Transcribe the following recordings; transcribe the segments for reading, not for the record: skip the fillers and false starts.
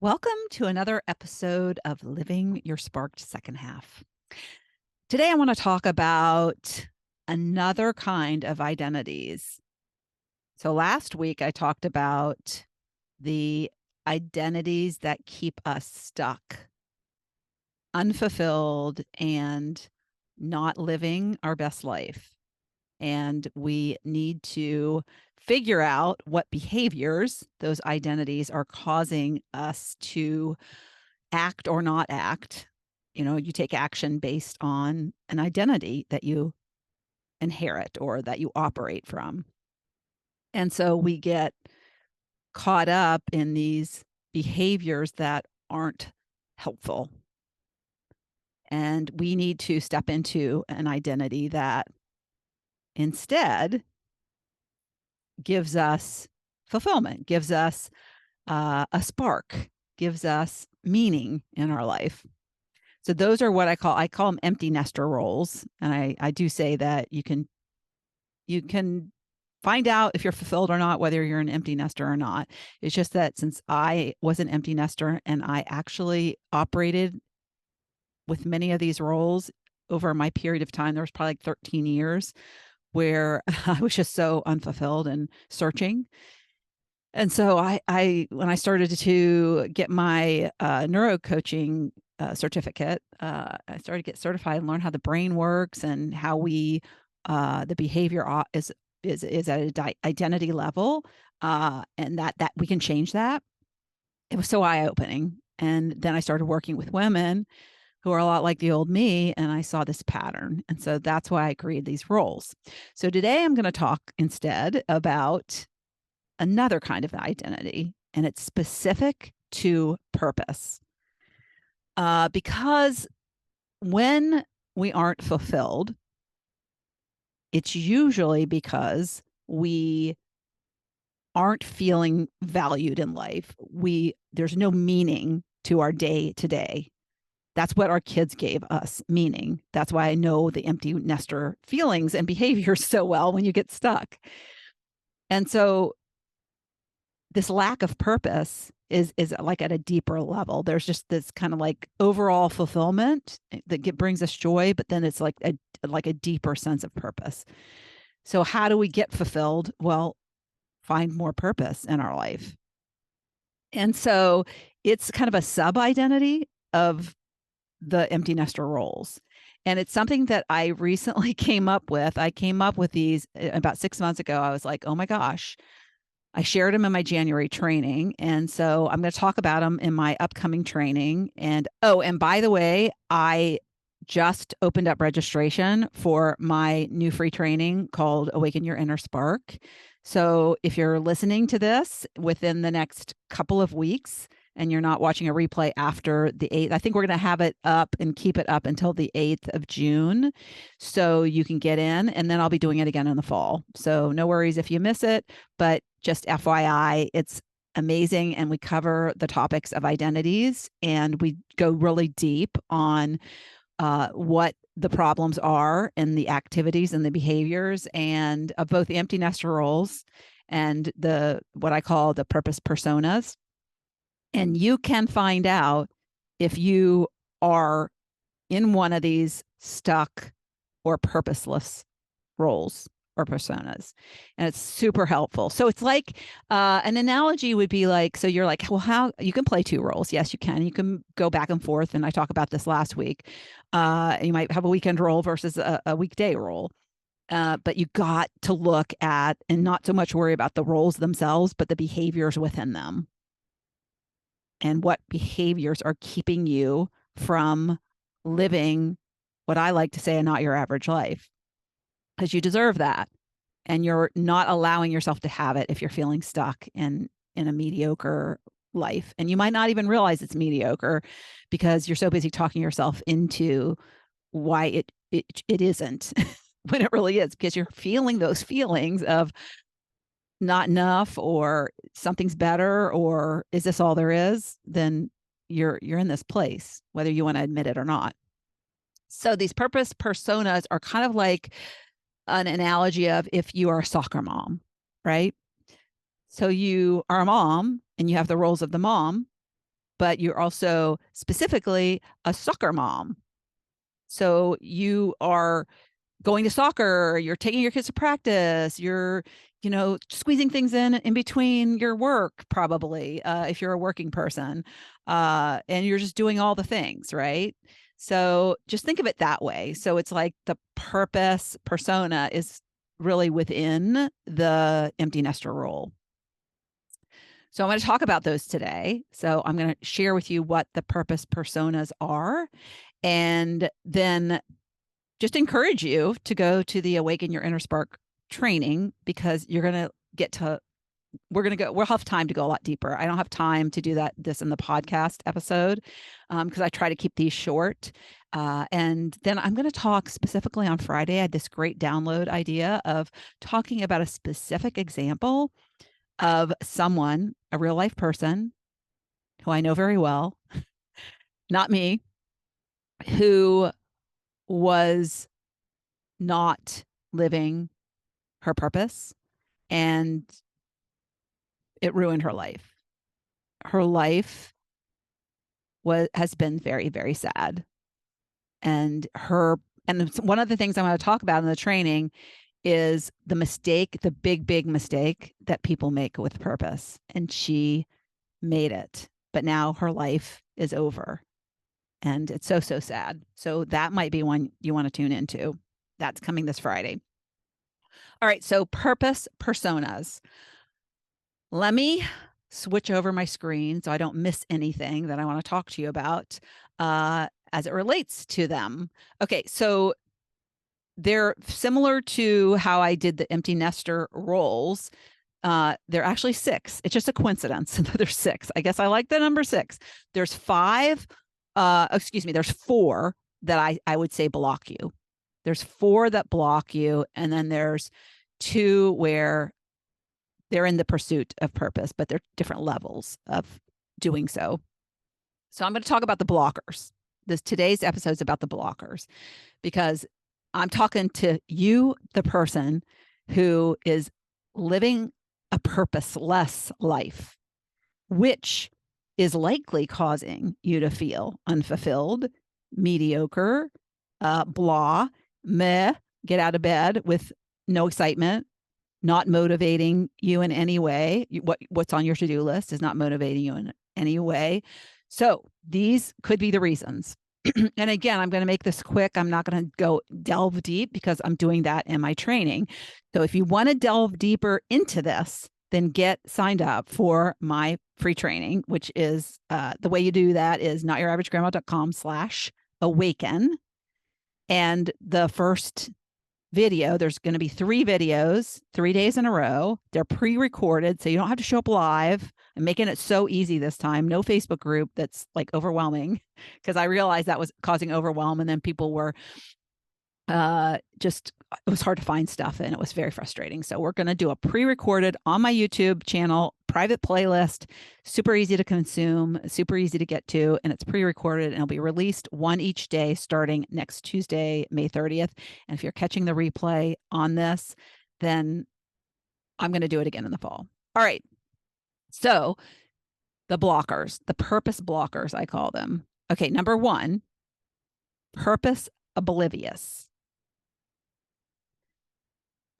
Welcome to another episode of Living Your Sparked Second Half. Today, I want to talk about another kind of identities. So, last week, I talked about the identities that keep us stuck, unfulfilled, and not living our best life. And we need to figure out what behaviors those identities are causing us to act or not act. You take action based on an identity that you inherit or that you operate from. And so we get caught up in these behaviors that aren't helpful. And we need to step into an identity that instead gives us fulfillment, gives us a spark, gives us meaning in our life. So those are what I call them empty nester roles. And I do say that you can find out if you're fulfilled or not, whether you're an empty nester or not. It's just that since I was an empty nester and I actually operated with many of these roles over my period of time, there was probably like 13 years where I was just so unfulfilled and searching. And so when I started to get my neuro coaching certificate, I started to get certified and learn how the brain works and how the behavior is at an identity level, and that we can change that. It was so eye opening. And then I started working with women who are a lot like the old me, and I saw this pattern. And so that's why I created these roles. So today I'm going to talk instead about another kind of identity, and it's specific to purpose. Because when we aren't fulfilled, it's usually because we aren't feeling valued in life. There's no meaning to our day to day. That's what our kids gave us, meaning. That's why I know the empty nester feelings and behaviors so well when you get stuck. And so this lack of purpose is like at a deeper level. There's just this kind of like overall fulfillment that brings us joy, but then it's like a deeper sense of purpose. So how do we get fulfilled? Well, find more purpose in our life. And so it's kind of a sub identity of the empty nester roles. And it's something that I recently came up with. I came up with these about 6 months ago. I was like, oh my gosh, I shared them in my January training. And so I'm going to talk about them in my upcoming training. And by the way, I just opened up registration for my new free training called Awaken Your Inner Spark. So if you're listening to this within the next couple of weeks and you're not watching a replay after the 8th, I think we're going to have it up and keep it up until the 8th of June. So you can get in, and then I'll be doing it again in the fall. So no worries if you miss it, but just FYI, it's amazing. And we cover the topics of identities, and we go really deep on what the problems are and the activities and the behaviors and of both the empty nester roles and what I call the purpose personas. And you can find out if you are in one of these stuck or purposeless roles or personas. And it's super helpful. So it's like an analogy would be like, so you're like, well, how you can play two roles? Yes, you can. You can go back and forth. And I talked about this last week. You might have a weekend role versus a weekday role. But you got to look at and not so much worry about the roles themselves, but the behaviors within them. And what behaviors are keeping you from living what I like to say a not your average life, because you deserve that. And you're not allowing yourself to have it if you're feeling stuck in a mediocre life. And you might not even realize it's mediocre because you're so busy talking yourself into why it isn't when it really is, because you're feeling those feelings of not enough or something's better or is this all there is. Then you're in this place, whether you want to admit it or not. So these purpose personas are kind of like an analogy of if you are a soccer mom, right? So you are a mom and you have the roles of the mom, but you're also specifically a soccer mom. So you are going to soccer, you're taking your kids to practice, you're, squeezing things in between your work, probably, if you're a working person, and you're just doing all the things, right? So just think of it that way. So it's like the purpose persona is really within the empty nester role. So I'm going to talk about those today. So I'm going to share with you what the purpose personas are, and then just encourage you to go to the Awaken Your Inner Spark training, because you're going to we'll have time to go a lot deeper. I don't have time to do this in the podcast episode, because I try to keep these short. And then I'm going to talk specifically on Friday. I had this great download idea of talking about a specific example of someone, a real life person who I know very well, not me, who was not living her purpose, and it ruined her life. Her life has been very, very sad. And one of the things I'm going to talk about in the training is the big mistake that people make with purpose. And she made it, but now her life is over. And it's so, so sad. So that might be one you want to tune into. That's coming this Friday. All right. So purpose personas. Let me switch over my screen so I don't miss anything that I want to talk to you about as it relates to them. Okay. So they're similar to how I did the empty nester roles. They're actually 6. It's just a coincidence. There's 6. I guess I like the number 6. There's 5. There's 4 that I would say block you. There's 4 that block you. And then there's 2 where they're in the pursuit of purpose, but they're different levels of doing so. So I'm going to talk about the blockers. Today's episode is about the blockers, because I'm talking to you, the person who is living a purposeless life, which is likely causing you to feel unfulfilled, mediocre, blah, meh, get out of bed with no excitement, not motivating you in any way. What's on your to-do list is not motivating you in any way. So these could be the reasons. And again, I'm going to make this quick. I'm not going to go delve deep, because I'm doing that in my training. So if you want to delve deeper into this, then get signed up for my free training, which is the way you do that is notyouraveragegrandma.com/awaken. And the first video, there's going to be 3 videos, 3 days in a row. They're pre-recorded, so you don't have to show up live. I'm making it so easy this time. No Facebook group that's like overwhelming, because I realized that was causing overwhelm, and then people were it was hard to find stuff, and it was very frustrating. So we're going to do a pre-recorded on my YouTube channel, private playlist, super easy to consume, super easy to get to, and it's pre-recorded, and it'll be released one each day starting next Tuesday, May 30th. And if you're catching the replay on this, then I'm going to do it again in the fall. All right. So the blockers, the purpose blockers, I call them. Okay. Number 1, purpose-oblivious.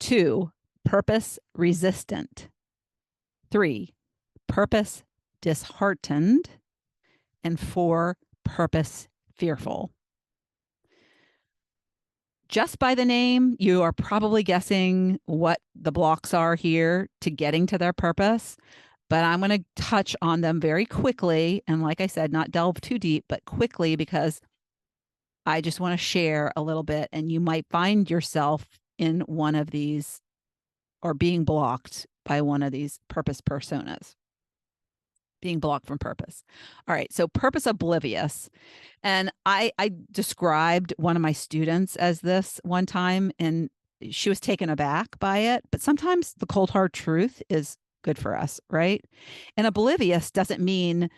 2, purpose resistant. 3, purpose disheartened. And 4, purpose fearful. Just by the name, you are probably guessing what the blocks are here to getting to their purpose, but I'm going to touch on them very quickly. And like I said, not delve too deep, but quickly, because I just want to share a little bit, and you might find yourself in one of these, or being blocked by one of these purpose personas, being blocked from purpose. All right. So purpose oblivious. And I described one of my students as this one time, and she was taken aback by it. But sometimes the cold hard truth is good for us, right? And oblivious doesn't mean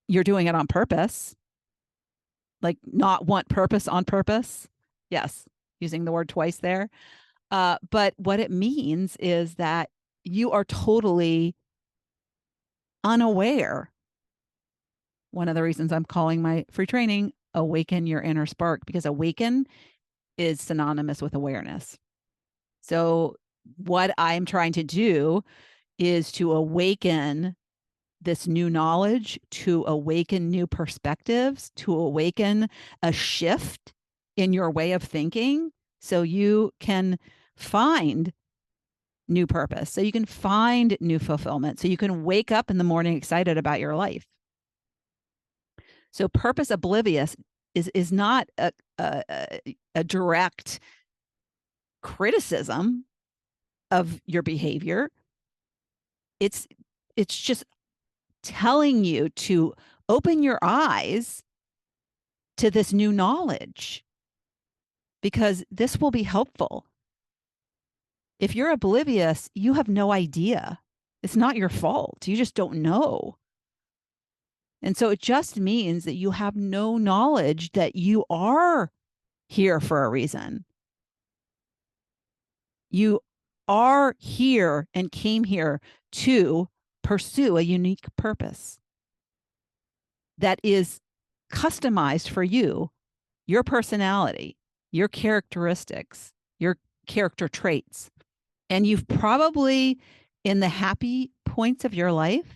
you're doing it on purpose, like not want purpose on purpose. Yes, using the word twice there. But what it means is that you are totally unaware one of the reasons I'm calling my free training Awaken Your Inner Spark, because awaken is synonymous with awareness. So what I'm trying to do is to awaken this new knowledge, to awaken new perspectives, to awaken a shift in your way of thinking so you can find new purpose, so you can find new fulfillment, so you can wake up in the morning excited about your life. So purpose oblivious is not a direct criticism of your behavior. It's just telling you to open your eyes to this new knowledge, because this will be helpful. If you're oblivious, you have no idea. It's not your fault. You just don't know. And so it just means that you have no knowledge that you are here for a reason. You are here and came here to pursue a unique purpose that is customized for you, your personality, your characteristics, your character traits. And you've probably, in the happy points of your life,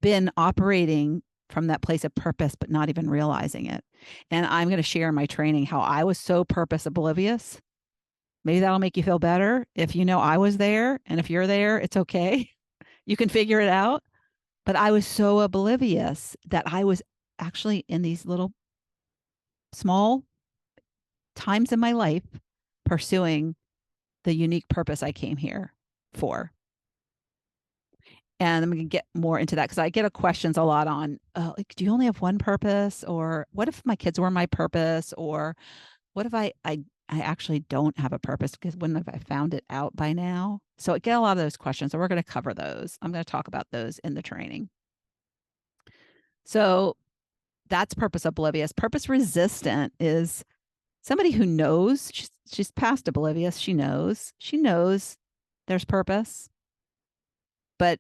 been operating from that place of purpose, but not even realizing it. And I'm going to share in my training how I was so purpose oblivious. Maybe that'll make you feel better. If you know I was there, and if you're there, it's okay. You can figure it out. But I was so oblivious that I was actually in these little small times in my life pursuing the unique purpose I came here for. And I'm going to get more into that because I get questions a lot on, like, do you only have one purpose? Or what if my kids were my purpose? Or what if I actually don't have a purpose, because when have I found it out by now? So I get a lot of those questions. So we're going to cover those. I'm going to talk about those in the training. So that's purpose oblivious. Purpose resistant is somebody who knows, she's past oblivious. She knows there's purpose, but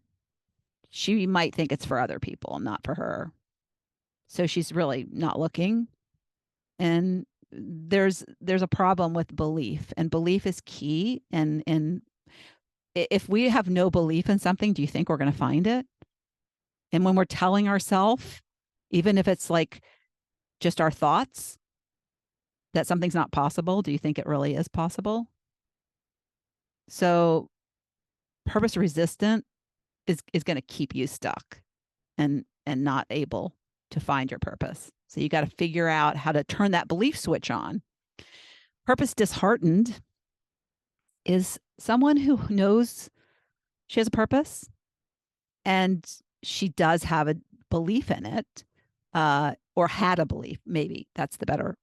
she might think it's for other people, not for her. So she's really not looking. And there's a problem with belief, and belief is key. And if we have no belief in something, do you think we're going to find it? And when we're telling ourselves, even if it's like just our thoughts, that something's not possible, do you think it really is possible? So purpose resistant is going to keep you stuck and not able to find your purpose. So you got to figure out how to turn that belief switch on. Purpose disheartened is someone who knows she has a purpose and she does have a belief in it, or had a belief. Maybe that's the better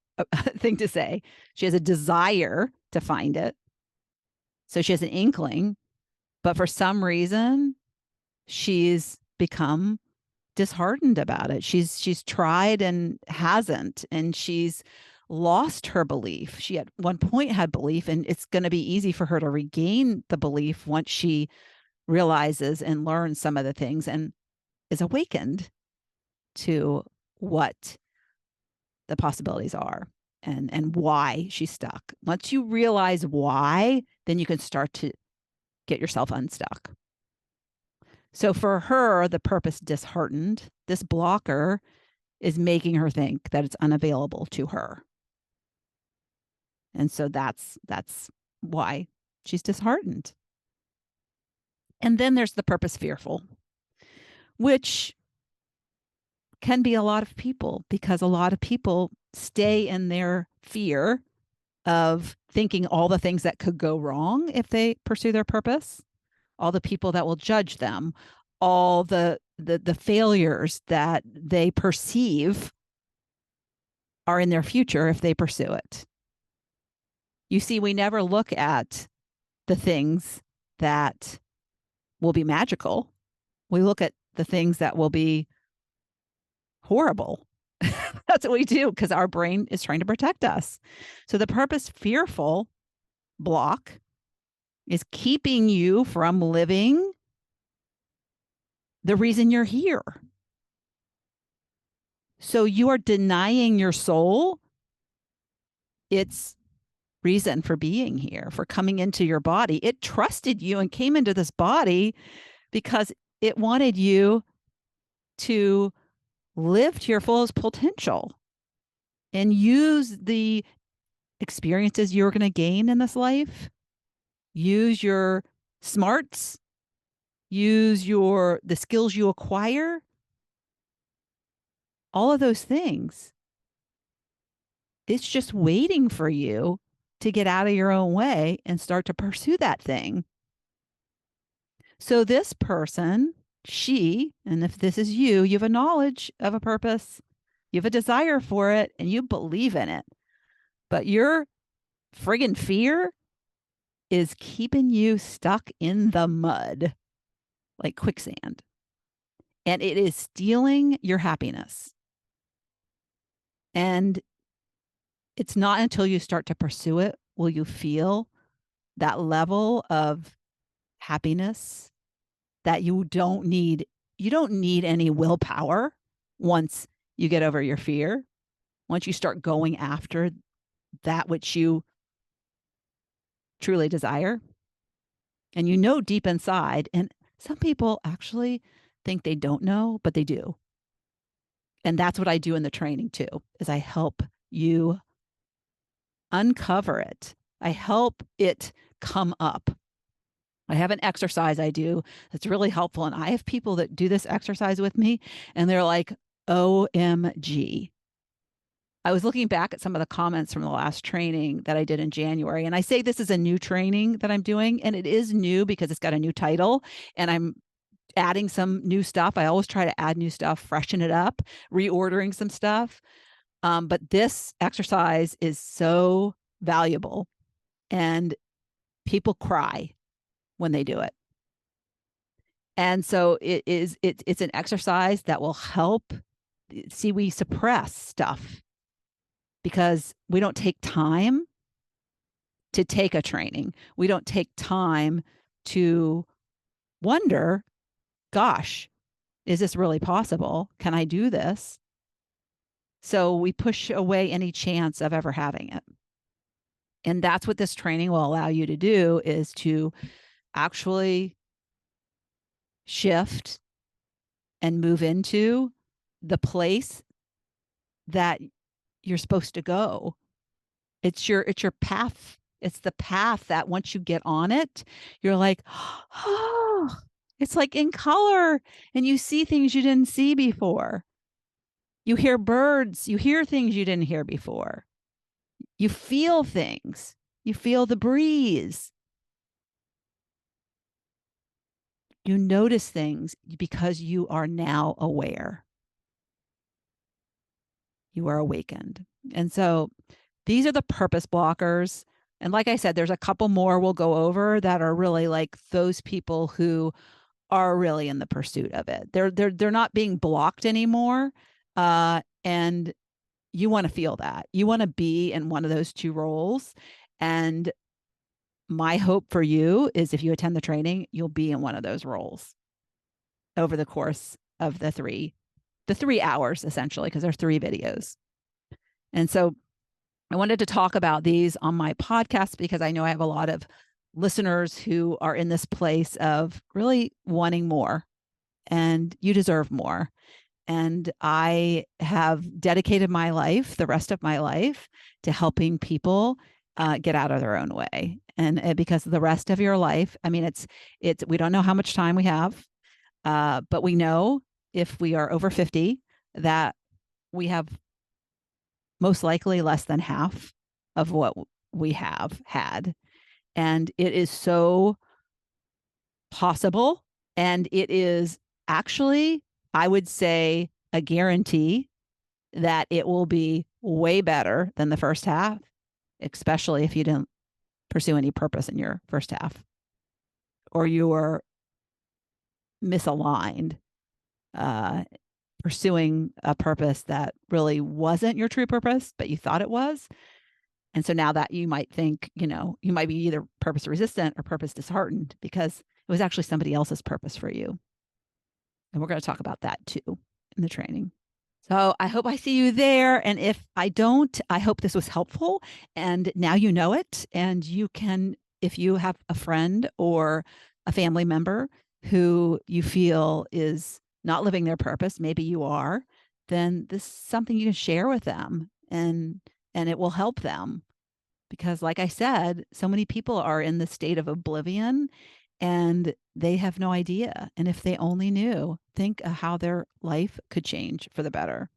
thing to say. She has a desire to find it. So she has an inkling, but for some reason, she's become disheartened about it. She's tried and hasn't, and she's lost her belief. She at one point had belief, and it's going to be easy for her to regain the belief once she realizes and learns some of the things and is awakened to what the possibilities are and why she's stuck. Once you realize why, then you can start to get yourself unstuck. So for her, the purpose disheartened, this blocker is making her think that it's unavailable to her. And so that's why she's disheartened. And then there's the purpose fearful, which can be a lot of people, because a lot of people stay in their fear of thinking all the things that could go wrong if they pursue their purpose, all the people that will judge them, all the failures that they perceive are in their future if they pursue it. You see, we never look at the things that will be magical. We look at the things that will be horrible. That's what we do, because our brain is trying to protect us. So the purpose fearful block is keeping you from living the reason you're here. So you are denying your soul its reason for being here, for coming into your body. It trusted you and came into this body because it wanted you to live to your fullest potential and use the experiences you're going to gain in this life, use your smarts, use the skills you acquire, all of those things. It's just waiting for you to get out of your own way and start to pursue that thing. So this person, and if this is you, you have a knowledge of a purpose, you have a desire for it, and you believe in it. But your friggin' fear is keeping you stuck in the mud like quicksand. And it is stealing your happiness. And it's not until you start to pursue it will you feel that level of happiness that you don't need any willpower once you get over your fear. Once you start going after that which you truly desire. And you know deep inside, and some people actually think they don't know, but they do. And that's what I do in the training too, is I help you uncover it. I help it come up. I have an exercise I do that's really helpful. And I have people that do this exercise with me and they're like, OMG. I was looking back at some of the comments from the last training that I did in January. And I say this is a new training that I'm doing. And it is new because it's got a new title and I'm adding some new stuff. I always try to add new stuff, freshen it up, reordering some stuff. But this exercise is so valuable and people cry when they do it. And so it's an exercise that will help. See, we suppress stuff because we don't take time to take a training. We don't take time to wonder, gosh, is this really possible? Can I do this? So we push away any chance of ever having it. And that's what this training will allow you to do, is to actually shift and move into the place that you're supposed to go. It's your path. It's the path that once you get on it, you're like, oh, it's like in color and you see things you didn't see before. You hear birds, you hear things you didn't hear before. You feel things. You feel the breeze. You notice things because you are now aware. You are awakened. And so these are the purpose blockers. And like I said, there's a couple more we'll go over that are really like those people who are really in the pursuit of it. They're not being blocked anymore. And you want to feel that. You want to be in one of those two roles. And my hope for you is if you attend the training, you'll be in one of those roles over the course of the 3 hours, essentially, because there's 3 videos. And so I wanted to talk about these on my podcast because I know I have a lot of listeners who are in this place of really wanting more, and you deserve more. And I have dedicated my life, the rest of my life, to helping people get out of their own way. And because the rest of your life, I mean, we don't know how much time we have, but we know if we are over 50 that we have most likely less than half of what we have had. And it is so possible. And it is actually, I would say, a guarantee that it will be way better than the first half, especially if you didn't pursue any purpose in your first half or you were misaligned, pursuing a purpose that really wasn't your true purpose, but you thought it was. And so now that you might think, you might be either purpose resistant or purpose disheartened because it was actually somebody else's purpose for you. And we're going to talk about that too in the training. So I hope I see you there. And if I don't, I hope this was helpful. And now you know it. And you can, if you have a friend or a family member who you feel is not living their purpose, maybe you are, then this is something you can share with them and it will help them. Because like I said, so many people are in the state of oblivion and they have no idea. And if they only knew, think of how their life could change for the better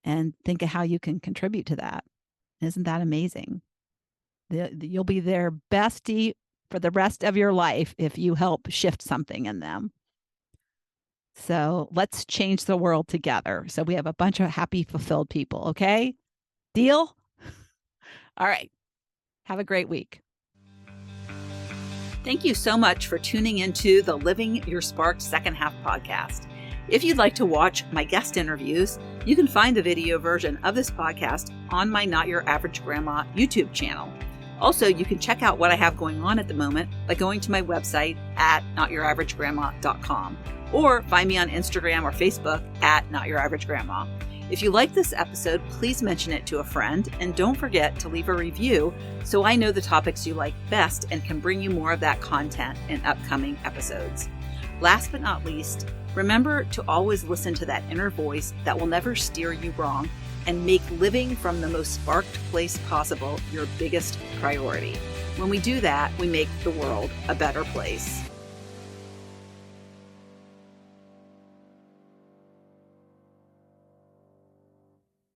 and think of how you can contribute to that. Isn't that amazing? You'll be their bestie for the rest of your life if you help shift something in them. So let's change the world together. So we have a bunch of happy, fulfilled people. Okay. Deal? All right. Have a great week. Thank you so much for tuning into the Living Your Sparked Second Half podcast. If you'd like to watch my guest interviews, you can find the video version of this podcast on my Not Your Average Grandma YouTube channel. Also, you can check out what I have going on at the moment by going to my website at notyouraveragegrandma.com or find me on Instagram or Facebook at notyouraveragegrandma. If you like this episode, please mention it to a friend and don't forget to leave a review so I know the topics you like best and can bring you more of that content in upcoming episodes. Last but not least, remember to always listen to that inner voice that will never steer you wrong and make living from the most sparked place possible your biggest priority. When we do that, we make the world a better place.